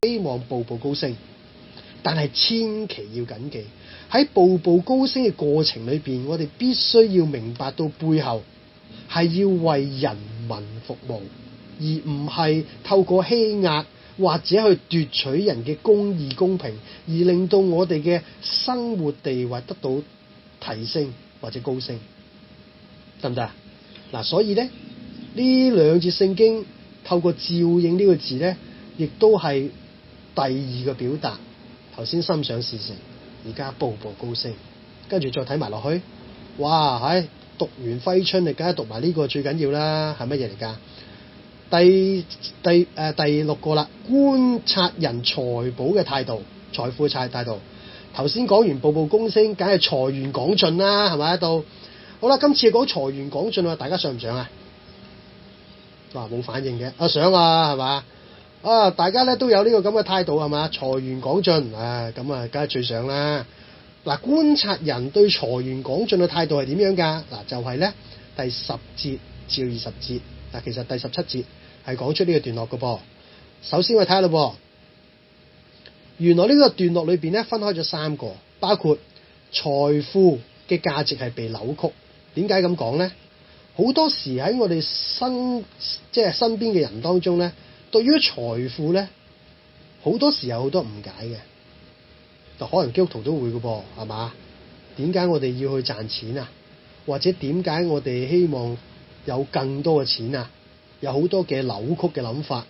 希望步步高升，但係千祈要謹記喺步步高升嘅過程裏邊，我哋必須要明白到背後係要為人民服務，而唔係透過欺壓或者去奪取人嘅公義公平，而令到我哋嘅生活地位得到提升或者高升，得唔得啊？嗱，所以咧呢兩節聖經透過照應呢個字咧，亦都係第二個表達。頭先心想事成，而家步步高升，跟住再睇埋落去，哇！讀完揮春，你梗係讀埋呢個最緊要啦，係乜嘢嚟㗎？第六個啦，觀察人財寶嘅態度，財富嘅態度。頭先講完步步高升，梗係財源廣進啦，係咪喺度？好啦，今次講財源廣進啊，大家想唔想啊？哇，冇反應嘅，想啊，係嘛？大家咧都有呢個咁嘅態度係嘛？財源廣進咁啊，梗係最想啦。嗱，觀察人對財源廣進嘅態度係點樣㗎？嗱，就係咧第10節至20節。嗱，其實第17節係講出呢個段落嘅噃。首先我哋睇下啦噃，原來呢個段落裏邊咧分開咗3個，包括財富嘅價值係被扭曲。點解咁講咧？好多時喺我哋身邊嘅人當中咧，對於財富咧，好多時有好多誤解嘅。就可能基督徒都會嘅噃，係嘛？點解我哋要去賺錢啊？或者點解我哋希望有更多嘅錢啊？有好多嘅扭曲嘅諗法，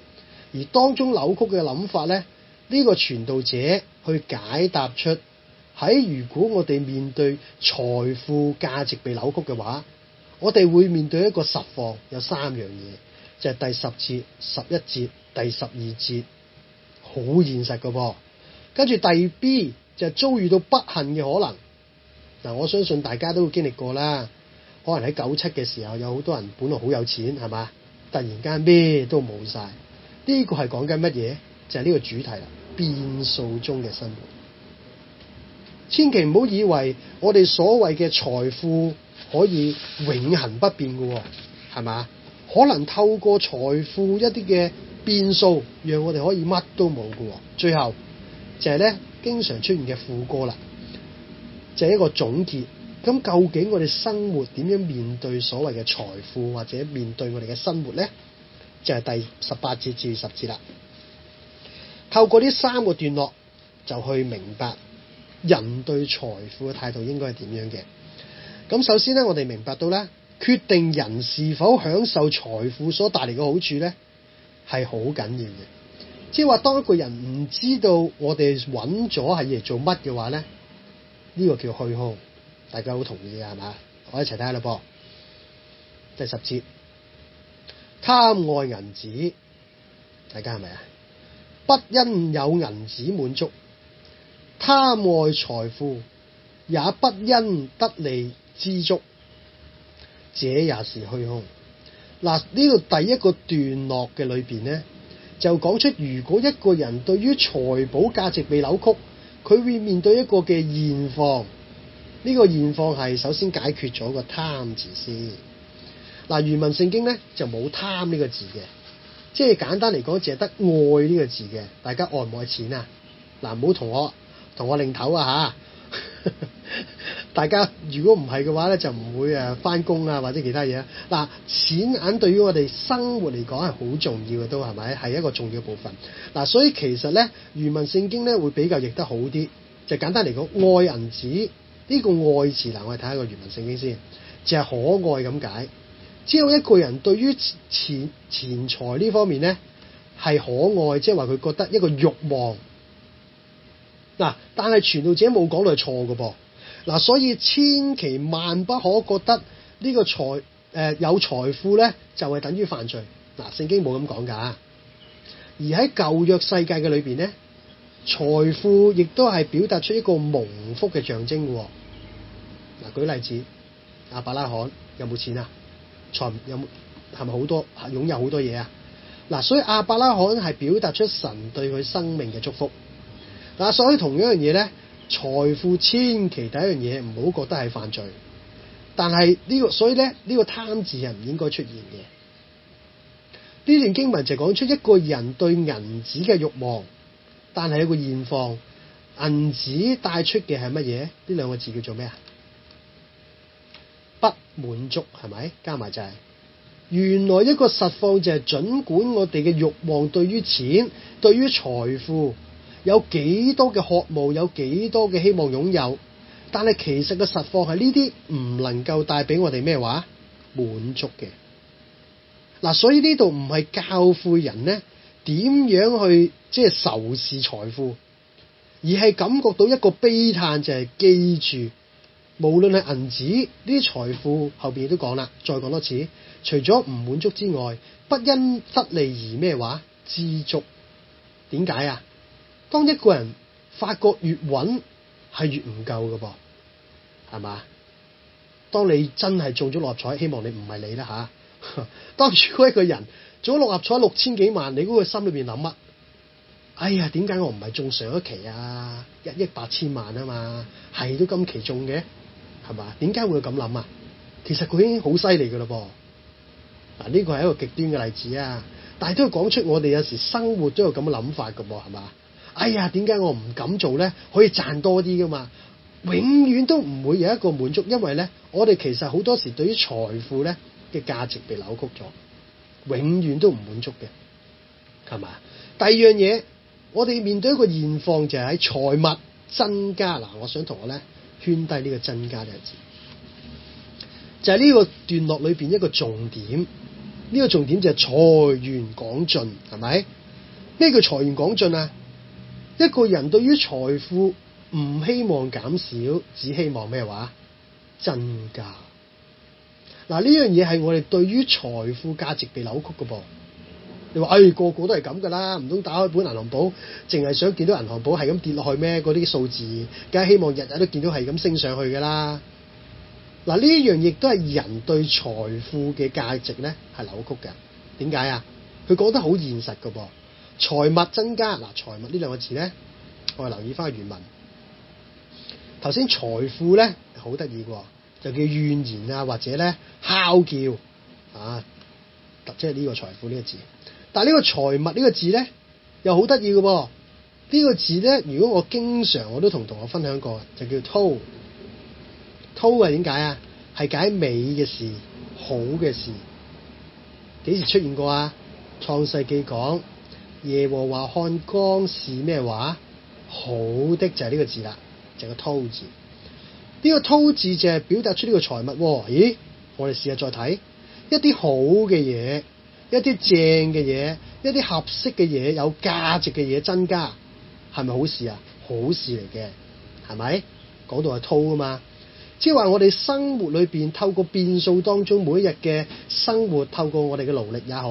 而當中扭曲嘅諗法咧，呢個傳道者去解答出喺如果我哋面對財富價值被扭曲嘅話，我哋會面對一個實況，有3樣嘢，就係第10節、11節、第12節，好現實嘅噃。跟住第 B 就係遭遇到不幸嘅可能。嗱，我相信大家都會經歷過啦。可能喺97嘅時候，有好多人本來好有錢，係嘛？突然間咩都冇晒。呢個係講緊乜嘢？就係呢個主題啦，變數中嘅生活。千祈唔好以為我哋所謂嘅財富可以永恆不變嘅喎，係嘛？可能透過財富一啲嘅變數，讓我哋可以乜都冇嘅喎。最後就係咧，經常出現嘅副歌啦，就係一個總結。咁究竟我哋生活點樣面對所謂嘅財富，或者面對我哋嘅生活咧？就係第18節至20節啦。透過呢3個段落，就去明白人對財富嘅態度應該係點樣嘅。咁首先咧，我哋明白到咧，決定人是否享受財富所帶嚟嘅好處咧，係好緊要嘅。即係話，當一個人唔知道我哋揾咗係嚟做乜嘅話咧，呢個叫虛空。大家好同意嘅係嘛？我一齊睇下啦噃。第10節，貪愛銀子，大家係咪啊？不因有銀子滿足，貪愛財富，也不因得利知足，這也是虛空。嗱，呢度第一個段落嘅裏邊咧，就講出如果一個人對於財寶價值被扭曲，佢會面對一個嘅現況。呢個現況係首先解決咗個貪字先。嗱，原文聖經咧就冇貪呢個字嘅，即係簡單嚟講，淨係得愛呢個字嘅。大家愛唔愛錢啊？嗱，唔好同我擰頭啊嚇！大家如果唔係嘅話咧，就唔會返工啊或者其他嘢。嗱，錢銀對於我哋生活嚟講係好重要嘅，都係咪？係一個重要部分。嗱，所以其實咧原文聖經咧會比較譯得好啲，就簡單嚟講，愛銀子。呢個愛字嗱，我哋睇下個原文聖經先，就係可愛咁解。只有一個人對於錢財呢方面咧係可愛，即係話佢覺得一個慾望。嗱，但係傳道者冇講到係錯嘅噃。嗱，所以千祈萬不可覺得呢個有財富咧就係等於犯罪。嗱，聖經冇咁講㗎。而喺舊約世界嘅裏邊咧，財富亦都係表達出一個蒙福嘅象徵嘅。嗱，舉例子，亞伯拉罕有冇錢啊？有冇係咪好多擁有好多嘢啊？嗱，所以亞伯拉罕係表達出神對佢生命嘅祝福。嗱，所以同樣一樣嘢咧，財富千祈第一樣嘢唔好覺得係犯罪，但係所以咧呢個貪字係唔應該出現嘅。呢段經文就講出一個人對銀子嘅慾望，但係有個現況，銀紙帶出嘅係乜嘢？呢兩個字叫做咩啊？不滿足，係咪？加埋就係、原來一個實況就係，儘管我哋嘅慾望對於錢、對於財富有幾多嘅渴慕，有幾多嘅希望擁有，但係其實嘅實況係呢啲唔能夠帶俾我哋咩話滿足嘅。嗱，所以呢度唔係教誨人呢點樣去仇視財富，而係感覺到一個悲嘆，就係記住，無論係銀紙呢啲財富，後邊都講啦，再講多次，除咗唔滿足之外，不因得利而咩話知足。點解啊？當一個人發覺越揾係越唔夠㗎噃，係嘛？當你真係中咗六合彩，希望你唔係你啦嚇。當如果一個人中咗六合彩6000幾萬，你嗰個心裏邊諗乜？哎呀，點解我唔係中上一期啊？1億8千萬啊嘛，係都今期中嘅，係嘛？點解會咁諗啊？其實佢已經好犀利㗎喇噃。嗱，呢個係一個極端嘅例子啊，但係都要講出我哋有時生活都有咁嘅諗法㗎噃，係嘛？哎呀，點解我唔敢做咧？可以賺多啲㗎嘛？永遠都唔會有一個滿足，因為咧，我哋其實好多時對於財富咧嘅價值被扭曲咗，永遠都唔滿足嘅，係嘛？第二樣嘢，我哋面對一個現況就係喺財物增加。嗱，我想同我咧圈低呢個增加呢個字，就係呢個段落裏邊一個重點。呢個重點就係財源廣進，係咪？咩叫財源廣進啊？一個人對於財富唔希望減少，只希望咩話增加。嗱，呢樣嘢係我哋對於財富價值被扭曲嘅噃。你話個個都係咁噶啦，唔通打開本銀行簿，淨係想見到銀行簿係咁跌落去咩？嗰啲數字，梗係希望日日都見到係咁升上去噶啦。嗱，呢樣亦都係人對財富嘅價值咧係扭曲嘅。點解啊？佢講得好現實嘅噃，財物增加。嗱，財物呢兩個字咧，我哋留意翻個原文。頭先財富咧好得意喎，就叫怨言啊，或者咧嚎叫啊，即係呢個財富呢個字。但係呢個財物呢個字咧又好得意嘅噃。呢個字咧，如果我經常我都同同學分享過，就叫韜。韜係點解啊？係解美嘅事、好嘅事。幾時出現過啊？創世記講耶和華看光是咩話？好的，就係呢個字啦，就係個韜字。呢個韜字就係表達出呢個財物。咦，我哋試下再睇一啲好嘅嘢，一啲正嘅嘢，一啲合適嘅嘢，有價值嘅嘢增加，係咪好事啊？好事嚟嘅，係咪？講到係韜啊嘛，即係話我哋生活裏邊透過變數當中，每一日嘅生活，透過我哋嘅勞力也好，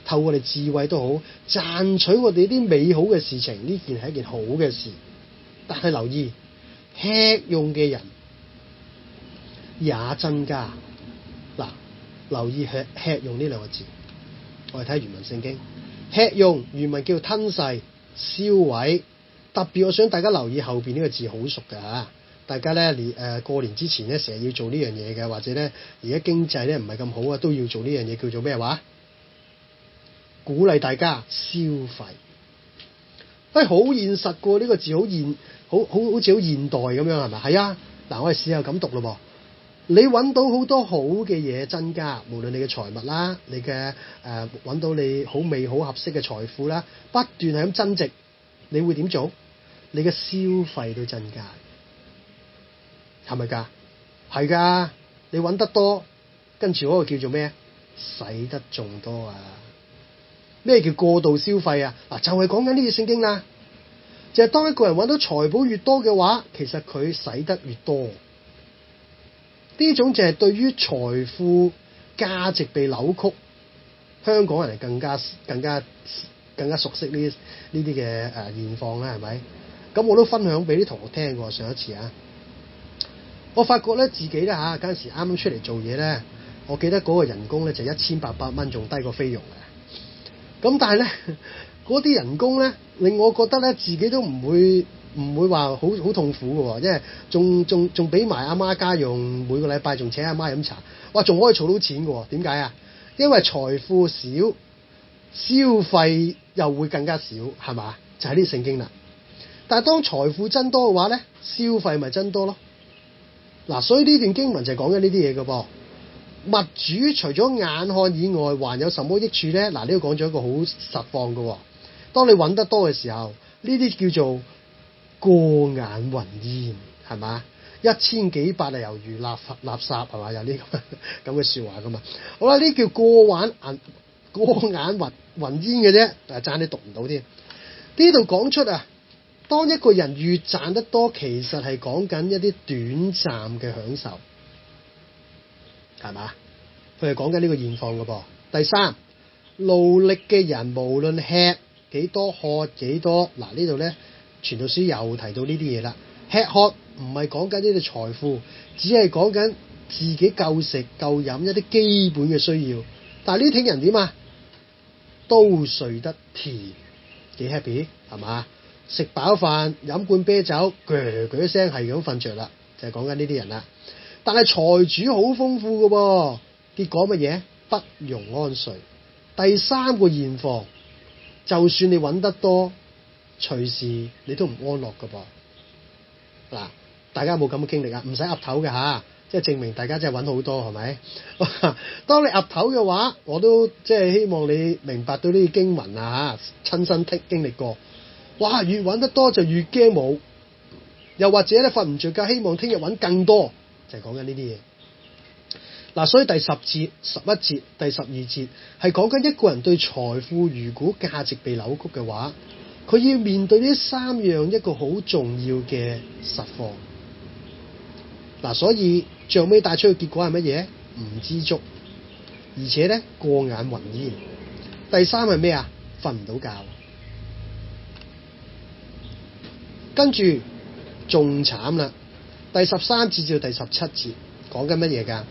透過我哋智慧都好，賺取我哋啲美好嘅事情，呢件係一件好嘅事。但係留意，吃用嘅人也增加。嗱，留意吃用呢兩個字，我哋睇原文聖經。吃用原文叫吞噬、燒毀。特別我想大家留意後邊呢個字好熟㗎嚇。大家咧過年之前咧成日要做呢樣嘢嘅，或者咧而家經濟咧唔係咁好啊，都要做呢樣嘢，叫做咩話？鼓勵大家消費。好現實㗎，呢個字好似好現代咁樣，係咪？係啊。嗱，我哋試下咁讀咯噃。你揾到好多好嘅嘢增加，無論你嘅財物啦，你嘅揾到你好美好合適嘅財富啦，不斷係咁增值，你會點做？你嘅消費都增加。係咪㗎？係㗎，你揾得多，跟住嗰個叫做咩？使得眾多啊！咩叫過度消費啊？嗱，就係講緊呢個聖經啦。就係當一個人揾到財寶越多嘅話，其實佢使得越多。呢種就係對於財富價值被扭曲，香港人更加熟悉呢啲嘅現況啦，係咪？咁我都分享俾啲同學聽過上一次啊。我發覺咧自己咧嗰陣時啱啱出嚟做嘢咧，我記得嗰個人工咧就1800蚊，仲低過菲傭嘅。咁但係咧嗰啲人工咧令我覺得咧自己都唔會話好痛苦嘅喎，因為仲俾埋阿媽家用，每個禮拜仲請阿媽飲茶，哇，仲可以儲到錢嘅喎。點解啊？因為財富少，消費又會更加少，係嘛？就係呢聖經啦。但係當財富增多嘅話咧，消費咪增多咯。嗱，所以呢段經文就係講緊呢啲嘢嘅噃。物主除咗眼看以外，還有什麼益處咧？嗱，呢度講咗一個好實況嘅。當你揾得多嘅時候，呢啲叫做過眼雲煙，係嘛？一千幾百啊，猶如垃圾係嘛？有呢咁嘅説話噶嘛？好啦，呢叫過眼雲煙嘅啫，但係爭啲讀唔到添。呢度講出啊，當一個人越賺得多，其實係講緊一啲短暫嘅享受，係嘛？佢係講緊呢個現況嘅噃。第三，勞力嘅人無論吃幾多喝幾多，嗱呢度咧傳道書又提到呢啲嘢啦。吃喝唔係講緊呢啲財富，只係講緊自己夠食夠飲一啲基本嘅需要。但係呢啲人點啊？都睡得甜，幾 happy 係嘛？食飽飯飲罐啤酒，鋸鋸聲係咁瞓着啦，就係講緊呢啲人啦。但係財主好豐富嘅噃，結果乜嘢？不容安睡。第三個現況，就算你揾得多，隨時你都唔安樂嘅噃。嗱，大家有冇咁嘅經歷啊？唔使岌頭嘅嚇，即係證明大家真係揾好多係咪？當你岌頭嘅話，我都即係希望你明白到呢啲經文啊嚇，親身經歷過。哇！越揾得多就越驚冇，又或者咧瞓唔着覺，希望聽日揾更多，就係講緊呢啲嘢。嗱，所以第10節、11節、第12節係講緊一個人對財富如果價值被扭曲嘅話，佢要面對呢3樣一個好重要嘅實況。嗱，所以最後尾帶出嘅結果係乜嘢？唔知足，而且咧過眼雲煙。第三係咩啊？瞓唔到覺。跟住仲慘啦，第13節至到第17節講緊乜嘢㗎？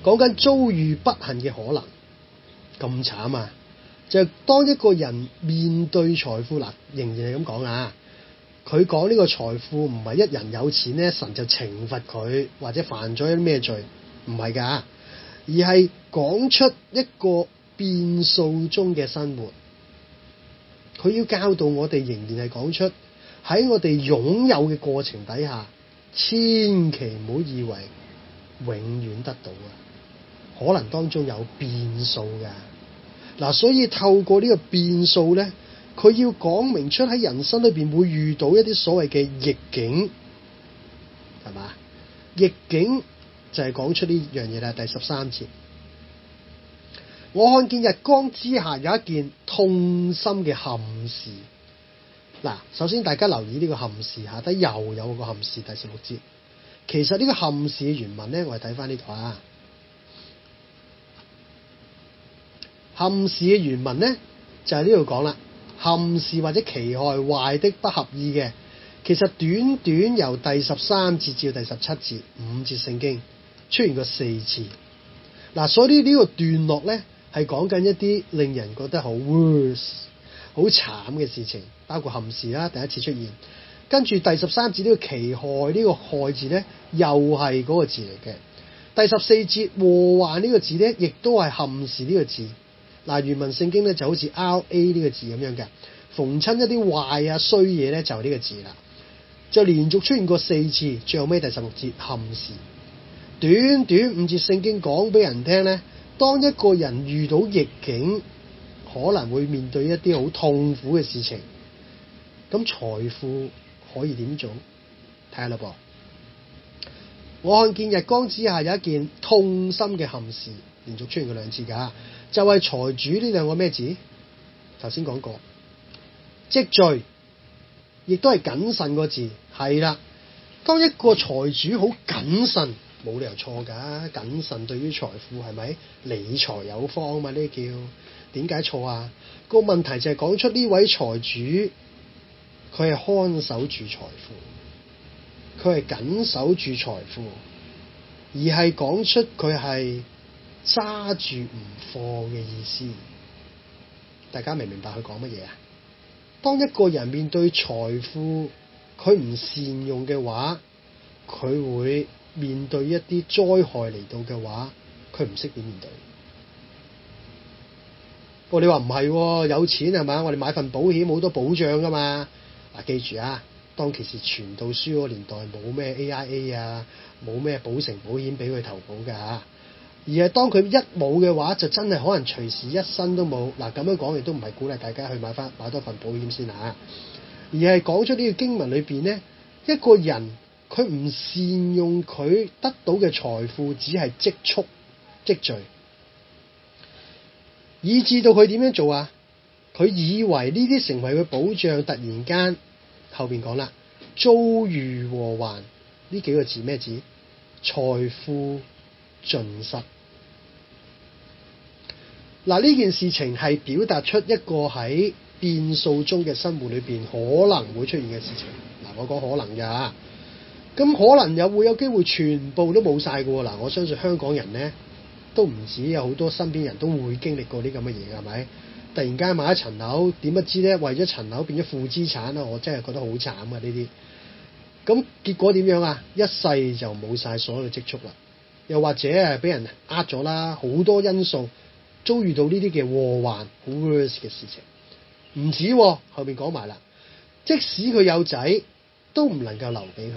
講緊遭遇不幸嘅可能，咁慘啊！就係當一個人面對財富，嗱，仍然係咁講啊。佢講呢個財富唔係一人有錢咧，神就懲罰佢或者犯咗啲咩罪，唔係㗎，而係講出一個變數中嘅生活。佢要教導我哋，仍然係講出喺我哋擁有嘅過程底下，千祈唔好以為永遠得到啊！可能當中有變數㗎。嗱，所以透過呢個變數咧，佢要講明出喺人生裏邊會遇到一啲所謂嘅逆境，係嘛？逆境就係講出呢樣嘢啦。第13節，我看見日光之下有一件痛心嘅憾事。嗱，首先大家留意呢個憾事，下底又有個憾事。第16節，其實呢個憾事嘅原文咧，我哋睇翻呢度啊。憾事嘅原文咧就係呢度講啦，憾事或者其害、壞的、不合意嘅，其實短短由第13節至到第17節5節聖經出現過4次。嗱，所以呢個段落咧係講緊一啲令人覺得好 worse、好慘嘅事情，包括憾事啦，第一次出現。跟住第13節呢個其害，呢個害字咧又係嗰個字嚟嘅。第14節禍患呢個字咧，亦都係憾事呢個字。嗱，原文聖經咧就好似 RA 呢個字咁樣嘅，逢親一啲壞啊衰嘢咧就呢個字啦，就連續出現過4次，最後尾第16節憾事。短短5節聖經講俾人聽咧，當一個人遇到逆境，可能會面對一啲好痛苦嘅事情，咁財富可以點做？睇下啦噃。我看見日光之下有一件痛心嘅憾事，連續出現過2次㗎，就係財主呢兩個咩字？頭先講過，積聚，亦都係謹慎個字，係啦。當一個財主好謹慎，冇理由錯㗎，謹慎對於財富係咪？理財有方嘛，呢叫點解錯啊？個問題就係講出呢位財主，佢係看守住財富，佢係緊守住財富，而係講出佢係揸住唔放嘅意思。大家明唔明白佢講乜嘢啊？當一個人面對財富，佢唔善用嘅話，佢會面對一啲災害嚟到嘅話，佢唔識點面對。你話唔係喎，有錢係嘛？我哋買份保險好多保障㗎嘛。嗱，記住啊，當其時傳道書嗰個年代冇咩 AIA 啊，冇咩保誠保險俾佢投保㗎嚇。而係當佢一冇嘅話，就真係可能隨時一身都冇。嗱，咁樣講亦都唔係鼓勵大家去買多份保險先嚇，而係講出呢個經文裏邊呢，一個人佢唔善用佢得到嘅財富，只係積聚，以致到佢點樣做啊？佢以為呢啲成為佢保障，突然間後邊講啦，遭遇禍患，呢幾個字咩字？財富盡失。嗱，呢件事情係表達出一個喺變數中嘅生活裏邊可能會出現嘅事情。嗱，我講可能㗎，咁可能會有機會全部都冇晒㗎喎。嗱，我相信香港人呢都唔止，有好多身邊人都會經歷過啲咁嘅嘢㗎，係咪？突然間買一層樓，點不知呢？為咗層樓變咗負資產啊！我真係覺得好慘啊！呢啲咁結果點樣啊？一世就冇晒所有嘅積蓄啦，又或者係俾人呃咗啦，好多因素遭遇到呢啲嘅禍患，好 worse 嘅事情。唔止喎，後面講埋啦，即使佢有仔，都唔能夠留俾佢。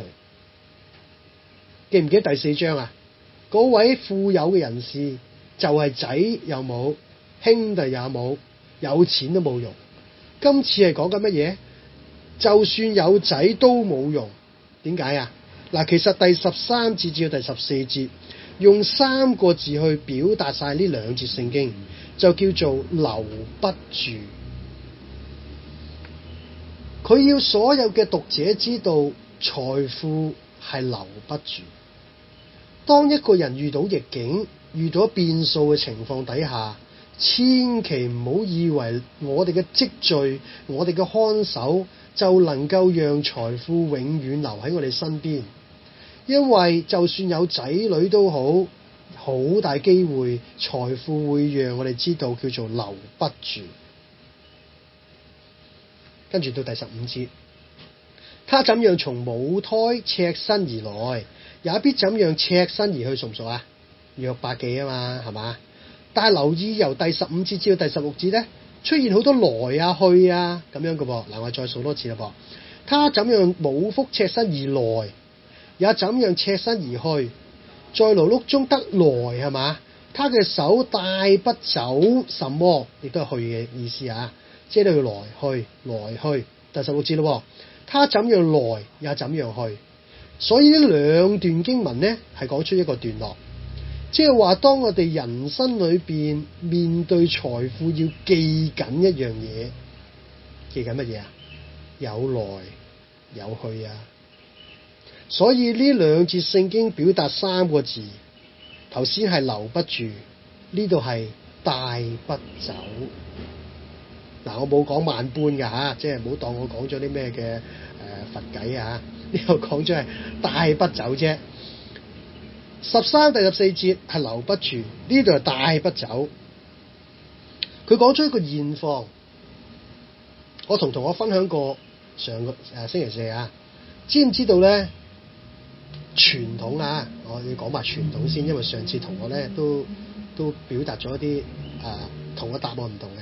記唔記得第4章啊？嗰位富有嘅人士就係仔又冇，兄弟又冇，有錢都冇用。今次係講緊乜嘢？就算有仔都冇用。點解啊？嗱，其實第13節至到第14節用3個字去表達晒呢2節聖經，就叫做留不住。佢要所有嘅讀者知道，財富係留不住。當一個人遇到逆境、遇到變數嘅情況底下，千祈唔好以為我哋嘅積聚、我哋嘅看守就能夠讓財富永遠留喺我哋身邊，因為就算有仔女都好，好大機會財富會讓我哋知道叫做留不住。跟住到第15節，他怎樣從母胎赤身而來，也必怎樣赤身而去，熟唔熟啊？約伯記啊嘛，係嘛？但係留意由第15節至到第16節咧，出現好多來啊去啊咁樣嘅噃。嗱，我再數多次啦噃。他怎樣母腹赤身而來，也怎樣赤身而去，在勞碌中得來，係嘛？他嘅手帶不走什麼，亦都係去嘅意思啊，即係都要來去來去。第16節咯，他怎樣來也怎樣去。所以呢2段經文呢，係講出一個段落，即係話當我哋人生裏邊面對財富，要記緊一樣嘢，記緊乜嘢啊？有來有去啊！所以呢2節聖經表達3個字，頭先係留不住，呢度係帶不走。嗱，我冇講萬般㗎嚇，即係唔好當我講咗啲咩嘅佛偈啊！呢度講咗係帶不走啫。13第14節係留不住，呢度係帶不走。佢講出一個現況，我同學分享過上個星期四啊，知唔知道咧？傳統啊，我要講埋傳統先，因為上次同學咧都表達咗一啲同個答案唔同嘅。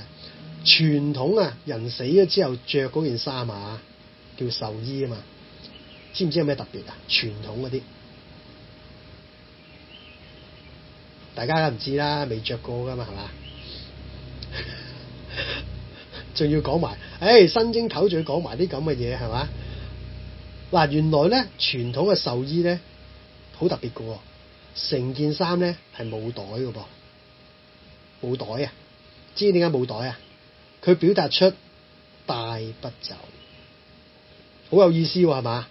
傳統啊，人死咗之後着嗰件衫啊，叫壽衣啊嘛。知唔知有咩特別啊？傳統嗰啲，大家都唔知啦，未着過噶嘛，係嘛？仲要講埋，新正頭仲要講埋啲咁嘅嘢，係嘛？嗱，原來咧傳統嘅壽衣咧好特別嘅喎，成件衫咧係冇袋嘅噃，冇袋啊！知點解冇袋啊？佢表達出帶不走，好有意思喎，係嘛？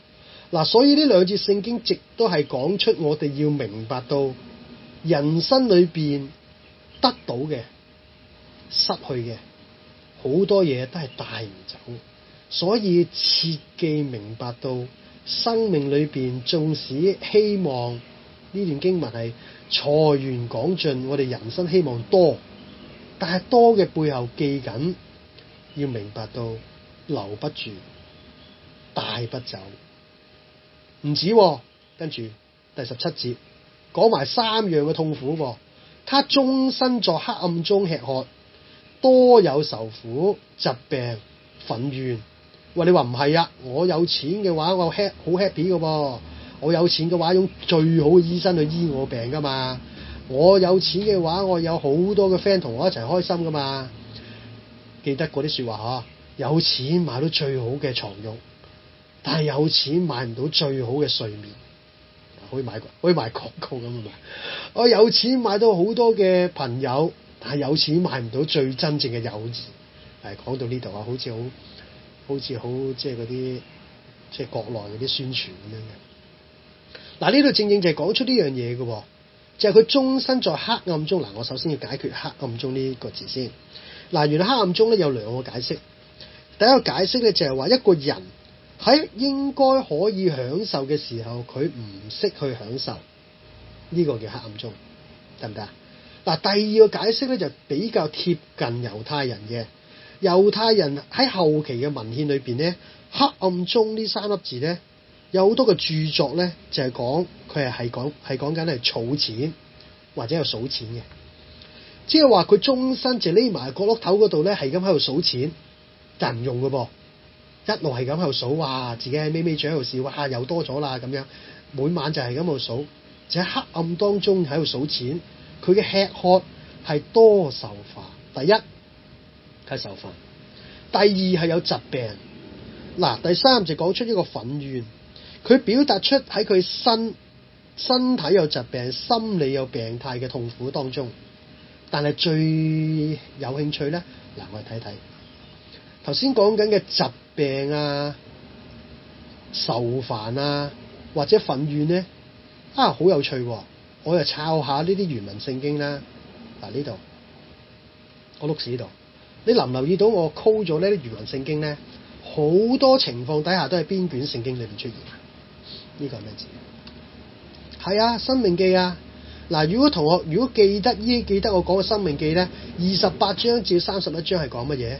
嗱，所以呢2節聖經直都係講出我哋要明白到人生裏邊得到嘅、失去嘅好多嘢都係帶唔走，所以切記明白到生命裏邊，縱使希望呢段經文係財源廣進，我哋人生希望多，但係多嘅背後記緊要明白到留不住、帶不走。唔止喎，跟住第17節講埋3樣嘅痛苦喎。他終身在黑暗中吃喝，多有愁苦、疾病、憤怨，喂，你話唔係啊？我有錢嘅話，我好 happy 嘅喎。我有錢嘅話，用最好嘅醫生去醫我病噶嘛。我有錢嘅話，我有好多嘅 friend 同我一齊開心噶嘛。記得嗰啲説話嚇，有錢買到最好嘅床褥，但係有錢買唔到最好嘅睡眠。可以賣廣告咁啊嘛！我有錢買到好多嘅朋友，但係有錢買唔到最真正嘅友誼。講到呢度啊，好似好即係嗰啲即係國內嗰啲宣傳咁樣嘅。嗱，呢度正正就係講出呢樣嘢嘅，就係佢終身在黑暗中。嗱，我首先要解決黑暗中呢個字先。嗱，原來黑暗中咧有兩個解釋。第一個解釋咧就係話一個人喺應該可以享受嘅時候，佢唔識去享受，呢個叫黑暗中，得唔得啊？嗱，第二個解釋咧就比較貼近猶太人嘅。猶太人喺後期嘅文獻裏邊咧，黑暗中呢三粒字咧，有好多嘅著作咧就係講佢係講緊係儲錢或者係數錢嘅，即係話佢終身就匿埋角落頭嗰度咧，係咁喺度數錢，但係唔用嘅噃。一路係咁喺度數，哇！自己喺咪咪嘴喺度笑，哇！又多咗啦咁樣。每晚就係咁喺度數，就喺黑暗當中喺度數錢。佢嘅吃喝係多愁煩。第一係愁煩，第二係有疾病。嗱，第三就講出一個憤怨。佢表達出喺佢身體有疾病、心理有病態嘅痛苦當中。但係最有興趣咧，嗱，我哋睇睇頭先講緊嘅疾病啊、愁煩啊或者憤怨咧，好有趣喎！我又抄下呢啲原文聖經啦。嗱，呢度我碌屎呢度，你留唔留意到我 call 咗呢啲原文聖經咧？好多情況底下都係邊卷聖經裏面出現？呢個係咩字？係啊，申命記啊！嗱，如果同學如果記得我講嘅申命記咧，28章至31章係講乜嘢？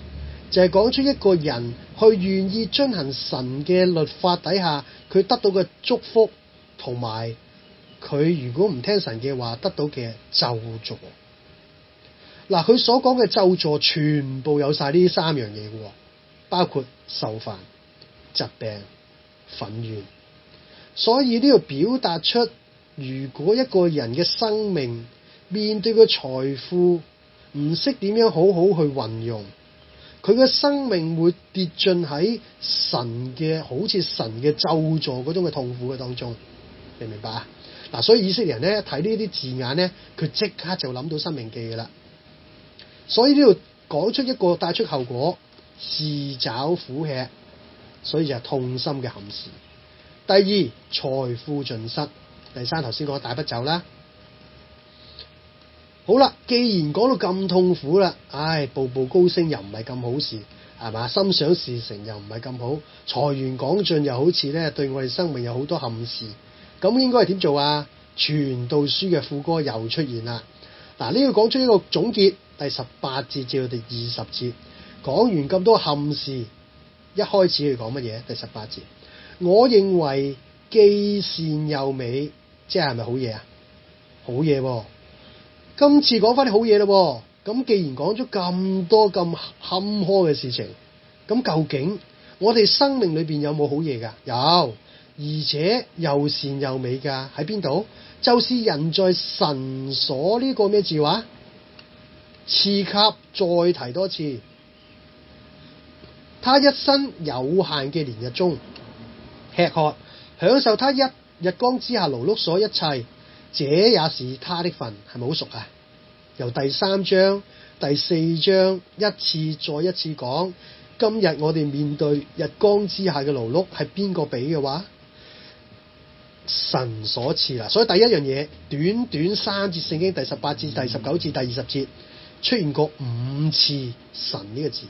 就係講出一個人去願意遵行神嘅律法底下，佢得到嘅祝福，同埋佢如果唔聽神嘅話得到嘅咒詛。嗱，佢所講嘅咒詛全部有晒呢三樣嘢嘅，包括愁煩、疾病、憤怨。所以呢度表達出，如果一個人嘅生命面對個財富唔識點樣好好去運用，佢嘅生命會跌進喺好似神嘅咒詛嗰種嘅痛苦嘅當中，明唔明白啊？嗱，所以以色列人咧睇呢啲字眼咧，佢即刻就諗到申命記㗎啦。所以呢度講出一個帶出後果，自找苦吃，所以就係痛心嘅憾事。第二，財富盡失。第三，頭先講帶不走啦。好啦，既然講到咁痛苦啦，步步高升又唔係咁好事，係嘛？心想事成又唔係咁好，財源廣進又好似咧對我哋生命有好多憾事。咁應該係點做啊？傳道書嘅副歌又出現啦。嗱，呢個講出一個總結，第18節至到第20節，講完咁多憾事，一開始佢講乜嘢？第18節，我認為既善又美，即係咪好嘢啊？好嘢喎！今次講翻啲好嘢咯。咁既然講咗咁多咁坎坷嘅事情，咁究竟我哋生命裏邊有冇好嘢㗎？有，而且又善又美㗎。喺邊度？就是人在神所呢個咩字話？賜給，再提多次。他一生有限嘅年日中，吃喝享受他一日光之下勞碌所一切，這也是他的份。係咪好熟啊？由第3章、第4章一次再一次講，今日我哋面對日光之下嘅勞碌係邊個俾嘅話？神所賜啦。所以第一樣嘢，短短3節聖經第18節、第19節、第20節出現過5次神呢個字。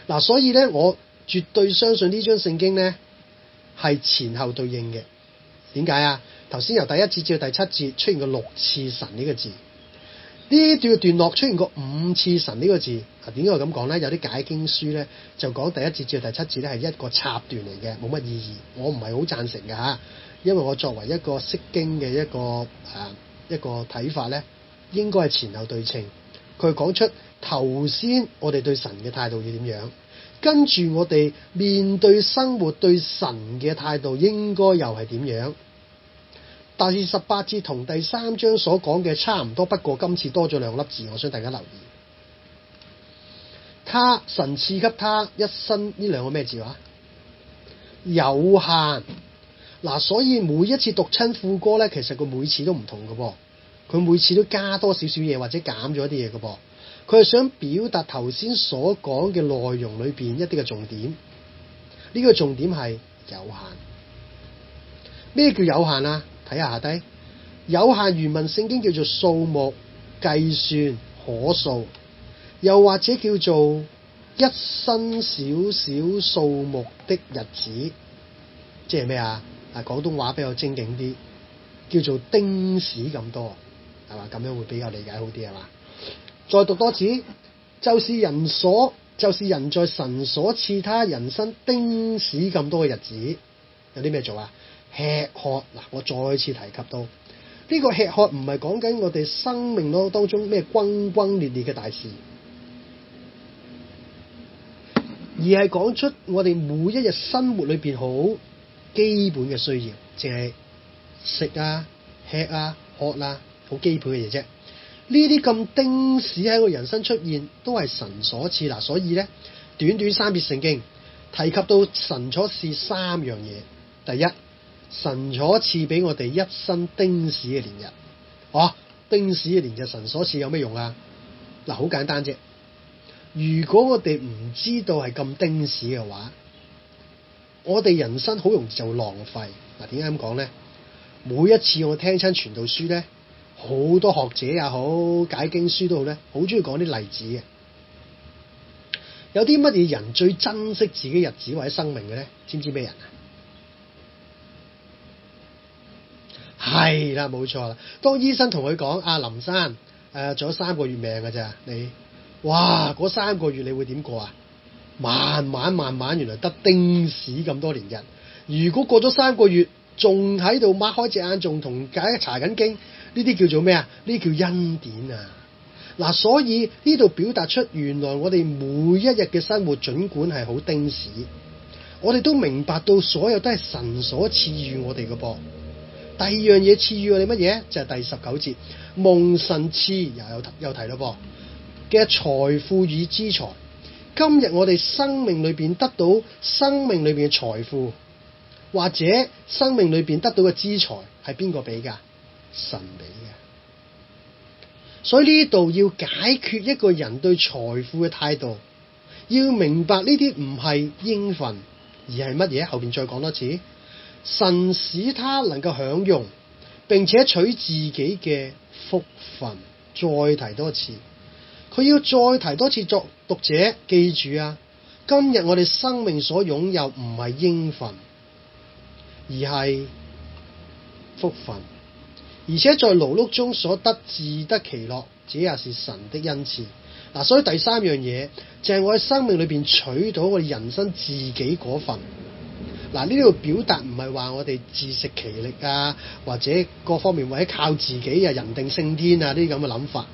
嗱，所以咧，我絕對相信呢張聖經咧係前後對應嘅。點解啊？頭先由第1節至到第7節出現過6次神呢個字，呢段落出現過5次神呢個字。點解我咁講咧？有啲解經書咧就講第1節至到第7節咧係一個插段嚟嘅，冇乜意義。我唔係好贊成嘅嚇，因為我作為一個釋經嘅一個睇法咧，應該係前後對稱。佢講出頭先我哋對神嘅態度要點樣，跟住我哋面對生活對神嘅態度應該又係點樣？第18節同第3章所講嘅差唔多，不過今次多咗2粒字，我想大家留意。神賜給他一生，呢兩個咩字話？有限。所以每一次讀親副歌咧，其實佢每次都唔同嘅噃，佢每次都加多少少嘢或者減咗一啲嘢嘅噃，佢係想表達頭先所講嘅內容裏邊一啲嘅重點。呢個重點係有限。咩叫有限啊？睇下下低，有限原文聖經叫做數目、計算、可數，又或者叫做一生少少數目的日子，即係咩啊？廣東話比較精警啲，叫做丁屎咁多，係嘛？咁樣會比較理解好啲，係嘛？再讀多次，就是人在神所賜他人生丁屎咁多嘅日子，有啲咩做啊？吃喝。我再次提及到呢個吃喝唔係講緊我哋生命當中咩轟轟烈烈嘅大事，而係講出我哋每一日生活裏邊好基本嘅需要，淨係食啊、吃啊、喝啊，好基本嘅嘢啫。呢啲咁丁屎喺我人生出現，都係神所賜。所以咧，短短3節聖經提及到神所賜3樣嘢。第一，神所賜俾我哋一生丁屎嘅年日。丁屎嘅年日，神所賜有咩用啊？好簡單啫。如果我哋唔知道係咁丁屎嘅話，我哋人生好容易就會浪費。點解咁講咧？每一次我聽親傳道書咧，好多學者也好，解經書都好咧，好中意講啲例子嘅。有啲乜嘢人最珍惜自己日子或者生命嘅咧？知唔知咩人啊？係啦，冇錯啦。當醫生同佢講林生，仲有3個月命㗎咋你？哇！嗰3個月你會點過啊？慢慢，原來得丁屎咁多年日。如果過咗3個月，仲喺度擘開隻眼，仲同大家查緊經，呢啲叫做咩啊？呢啲叫恩典啊！所以呢度表達出原來我哋每一日嘅生活，儘管係好丁屎，我哋都明白到所有都係神所賜予我哋嘅噃。第二樣嘢賜予我哋乜嘢？就係第19節，蒙神賜又提咯噃嘅財富與資財。今日我哋生命裏邊得到生命裏邊嘅財富，或者生命裏邊得到嘅資財，係邊個俾㗎？神俾嘅。所以呢度要解決一個人對財富嘅態度，要明白呢啲唔係應份，而係乜嘢？後邊再講多次，神使他能夠享用，並且取自己嘅福分。再提多一次。佢要再提多次，作讀者記住啊！今日我哋生命所擁有唔係應份，而係福分，而且在勞碌中所得自得其樂，這也是神的恩賜。所以第3樣嘢就係我喺生命裏邊取到我哋人生自己嗰份。呢度表達唔係話我哋自食其力啊，或者各方面或者靠自己啊，人定勝天啊呢啲咁嘅諗法。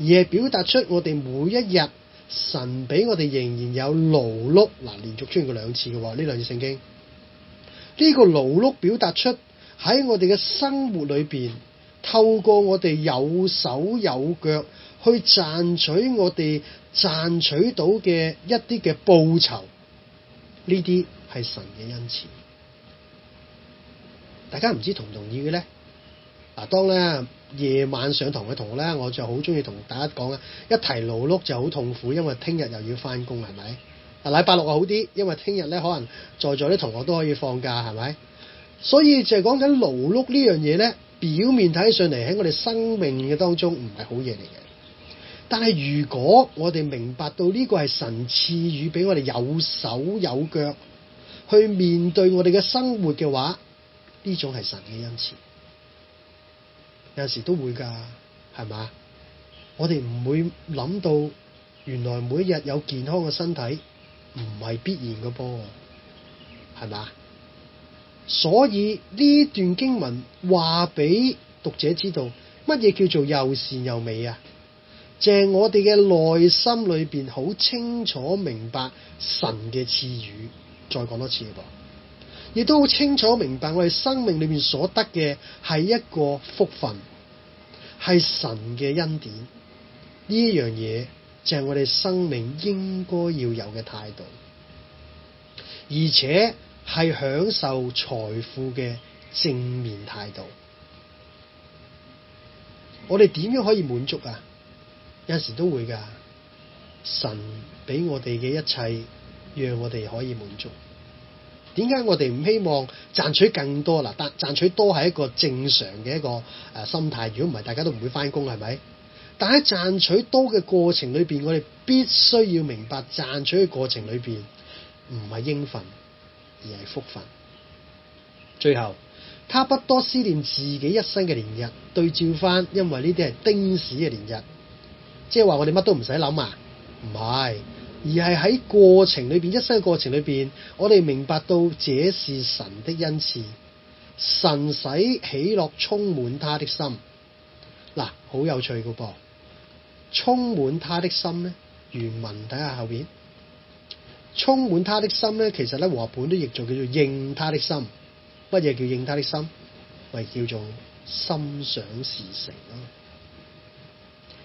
而係表達出我哋每一日神俾我哋仍然有勞碌。連續出現過2次嘅喎，呢2節聖經呢個勞碌表達出喺我哋嘅生活裏邊，透過我哋有手有腳去賺取我哋賺取到嘅一啲嘅報酬，呢啲係神嘅恩賜。大家唔知同唔同意嘅咧？當咧夜晚上堂嘅同學咧，我就好中意同大家講啊，一提勞碌就好痛苦，因為聽日又要翻工，係咪？禮拜6好啲，因為聽日咧可能在座啲同學都可以放假，係咪？所以就係講緊勞碌呢樣嘢咧，表面睇上嚟喺我哋生命嘅當中唔係好嘢嚟嘅。但係如果我哋明白到呢個係神賜予俾我哋有手有腳去面對我哋嘅生活嘅話，呢種係神嘅恩賜。有陣時都會㗎，係嘛？我哋唔會諗到原來每一日有健康嘅身體唔係必然嘅噃，係嘛？所以呢段經文話俾讀者知道乜嘢叫做又善又美啊？就係我哋嘅內心裏邊好清楚明白神嘅賜予。再講多次噃，亦都好清楚明白我哋生命裏面所得嘅係一個福分，係神嘅恩典。呢一樣嘢就係我哋生命應該要有嘅態度，而且係享受財富嘅正面態度。我哋點樣可以滿足啊？有陣時都會㗎，神俾我哋嘅一切，讓我哋可以滿足。點解我哋唔希望賺取更多啦？但賺取多係一個正常嘅一個心態。如果唔係，大家都唔會返工，係咪？但喺賺取多嘅過程裏邊，我哋必須要明白賺取嘅過程裏邊唔係應份，而係福分。最後，他不多思念自己一生嘅年日，對照翻，因為呢啲係丁史嘅年日，即係話我哋乜都唔使諗啊？唔係，而係喺過程裏邊，一生嘅過程裏邊，我哋明白到這是神的恩賜，神使喜樂充滿他的心。嗱，好有趣㗎噃，充滿他的心咧，原文睇下後邊，充滿他的心咧，其實咧和合本都譯做叫做應他的心。乜嘢叫應他的心？咪叫做心想事成咯，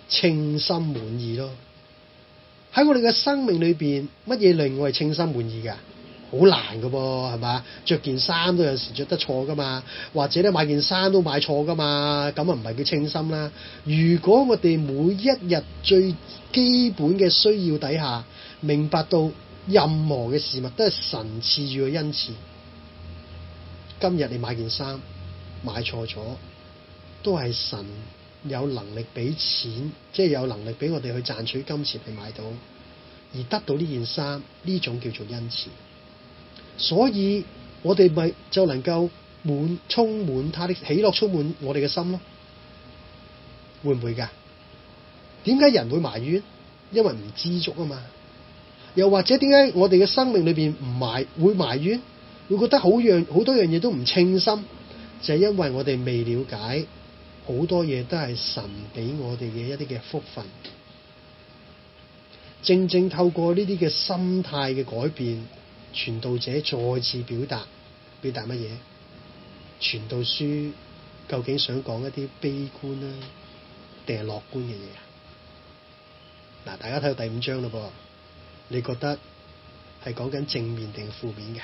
稱心滿意咯。喺我哋嘅生命裏邊，乜嘢令我哋稱心滿意㗎？好難㗎噃，係嘛？着件衫都有時着得錯㗎嘛，或者咧買件衫都買錯㗎嘛，咁啊唔係叫稱心啦。如果我哋每一日最基本嘅需要底下，明白到任何嘅事物都係神賜予嘅恩賜。今日你買件衫買錯咗，都係神有能力俾錢，即係有能力俾我哋去賺取金錢去買到，而得到呢件衫，呢種叫做恩賜。所以我哋咪就能夠充滿他的喜樂，充滿我哋嘅心咯。會唔會㗎？點解人會埋怨？因為唔知足啊嘛。又或者點解我哋嘅生命裏邊會埋怨？會覺得好多樣嘢都唔稱心，就係因為我哋未了解好多嘢都係神俾我哋嘅一啲嘅福分。正正透過呢啲嘅心態嘅改變，傳道者再次表達乜嘢？傳道書究竟想講一啲悲觀啦，定係樂觀嘅嘢啊？嗱，大家睇到第5章咯噃，你覺得係講緊正面定係負面嘅？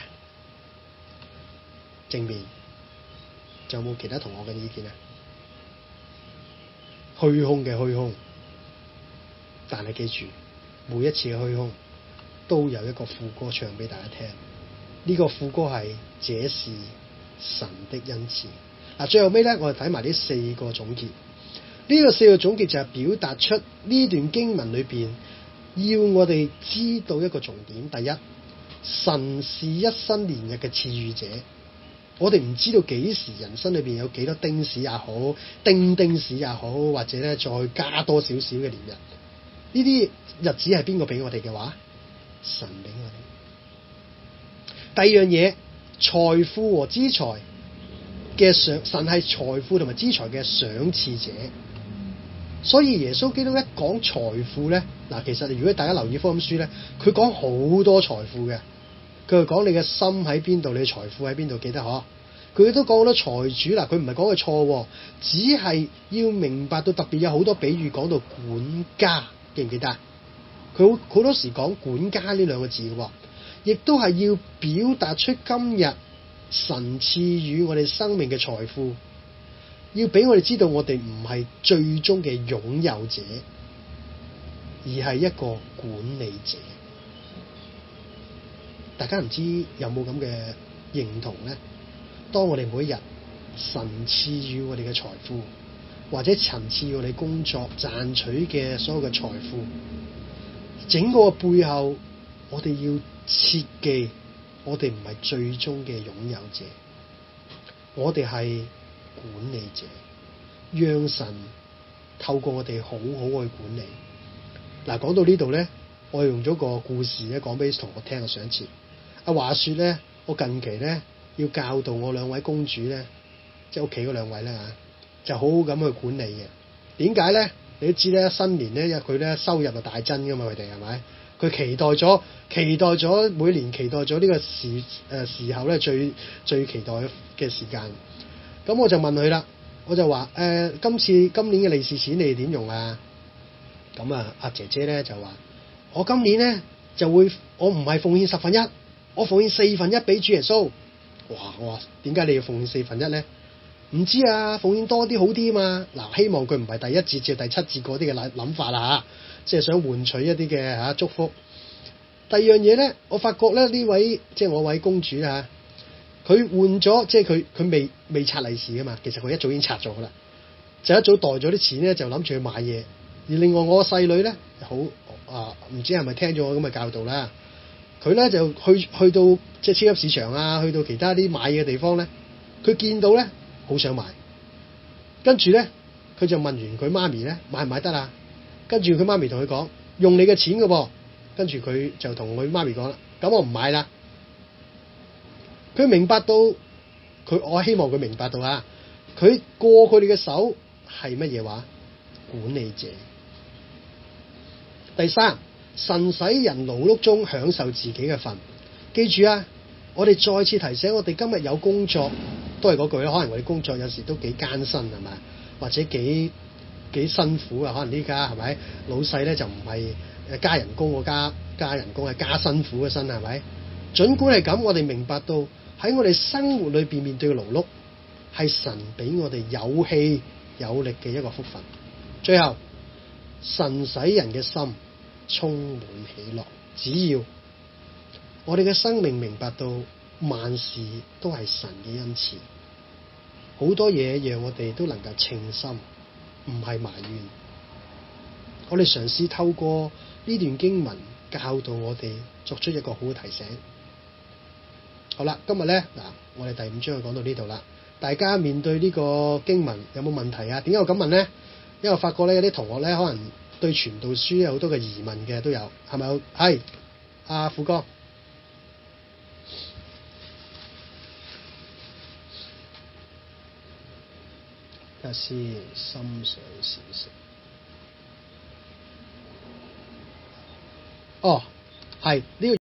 正面，仲有冇其他同學嘅意見啊？虛空嘅虛空，但係記住，每一次嘅虛空都有一個副歌唱俾大家聽。呢個副歌係這是神的恩賜。嗱，最後尾咧，我哋睇埋呢4個總結。呢個4個總結就係表達出呢段經文裏邊要我哋知道一個重點。第一，神是一生年日嘅賜予者。我哋唔知道幾時人生裏邊有幾多丁史也好，丁史也好，或者咧再加多少少嘅年日。呢啲日子係邊個俾我哋嘅話？神俾我哋。第二樣嘢，財富和資財嘅神係財富同埋資財嘅賞賜者。所以耶穌基督一講財富咧，嗱，其實如果大家留意福音書咧，佢講好多財富嘅。佢係講你嘅心喺邊度，你嘅財富喺邊度，記得嗬？佢都講好多財主啦，佢唔係講佢錯，只係要明白到特別有好多比喻講到管家，記唔記得？佢好多時講管家呢2個字嘅，亦都係要表達出今日神賜予我哋生命嘅財富，要俾我哋知道我哋唔係最終嘅擁有者，而係一個管理者。大家唔知有冇咁嘅認同呢？當我哋每一日神賜予我哋嘅財富，或者神賜予我哋工作賺取嘅所有嘅財富，整個背後，我哋要切記，我哋唔係最終嘅擁有者，我哋係管理者，讓神透過我哋好好去管理。嗱，講到呢度呢，我用咗個故事咧講俾同學聽。上一次話說咧，我近期咧要教導我2位公主咧，即係屋企嗰2位咧就好好咁去管理嘅。點解咧？你都知咧，新年咧，佢咧收入就大增噶嘛，佢哋係咪？佢期待咗每年期待咗呢個時候咧，最期待嘅時間。咁我就問佢啦，我就話今年嘅利是錢你哋點用啊？咁啊，阿姐姐咧就話：我今年咧我唔係奉獻1/10，我奉獻1/4俾主耶穌。哇！我話點解你要奉獻1/4咧？唔知啊，奉獻多啲好啲嘛。嗱，希望佢唔係第1節至第7節嗰啲嘅諗法啦嚇，即係想換取一啲嘅祝福。第二樣嘢咧，我發覺咧呢位即係我位公主啊，佢換咗即係佢未拆利是噶嘛，其實佢一早已經拆咗噶啦，就一早袋咗啲錢咧，就諗住去買嘢。而另外我個細女咧好唔知係咪聽咗我咁嘅教導啦，佢咧就去到即係超級市場啊，去到其他啲買嘢嘅地方咧，佢見到咧好想買，跟住咧佢就問完佢媽咪咧買唔買得啊？跟住佢媽咪同佢講用你嘅錢㗎噃，跟住佢就同佢媽咪講啦，咁我唔買啦。佢明白到我希望佢明白到啊，佢過佢哋嘅手係乜嘢話？管理者。第三，神使人勞碌中享受自己嘅份。記住啊，我哋再次提醒我哋今日有工作，都係嗰句啦。可能我哋工作有時都幾艱辛係咪？或者幾辛苦啊？可能呢家係咪老細咧就唔係加人工個加人工係加辛苦嘅薪係咪？儘管係咁，我哋明白到喺我哋生活裏邊面對嘅勞碌係神俾我哋有氣有力嘅一個福分。最後，神使人嘅心充滿喜樂。只要我哋嘅生命明白到萬事都係神嘅恩賜，好多嘢讓我哋都能夠稱心，唔係埋怨。我哋嘗試透過呢段經文教導我哋作出一個好嘅提醒。好啦，今日咧我哋第5章就講到呢度啦。大家面對呢個經文有冇問題啊？點解我咁問咧？因為我發覺咧有啲同學咧可能對傳道書有好多嘅疑問嘅都有，係咪？係阿富哥。睇下先，心想事成。哦，係呢個。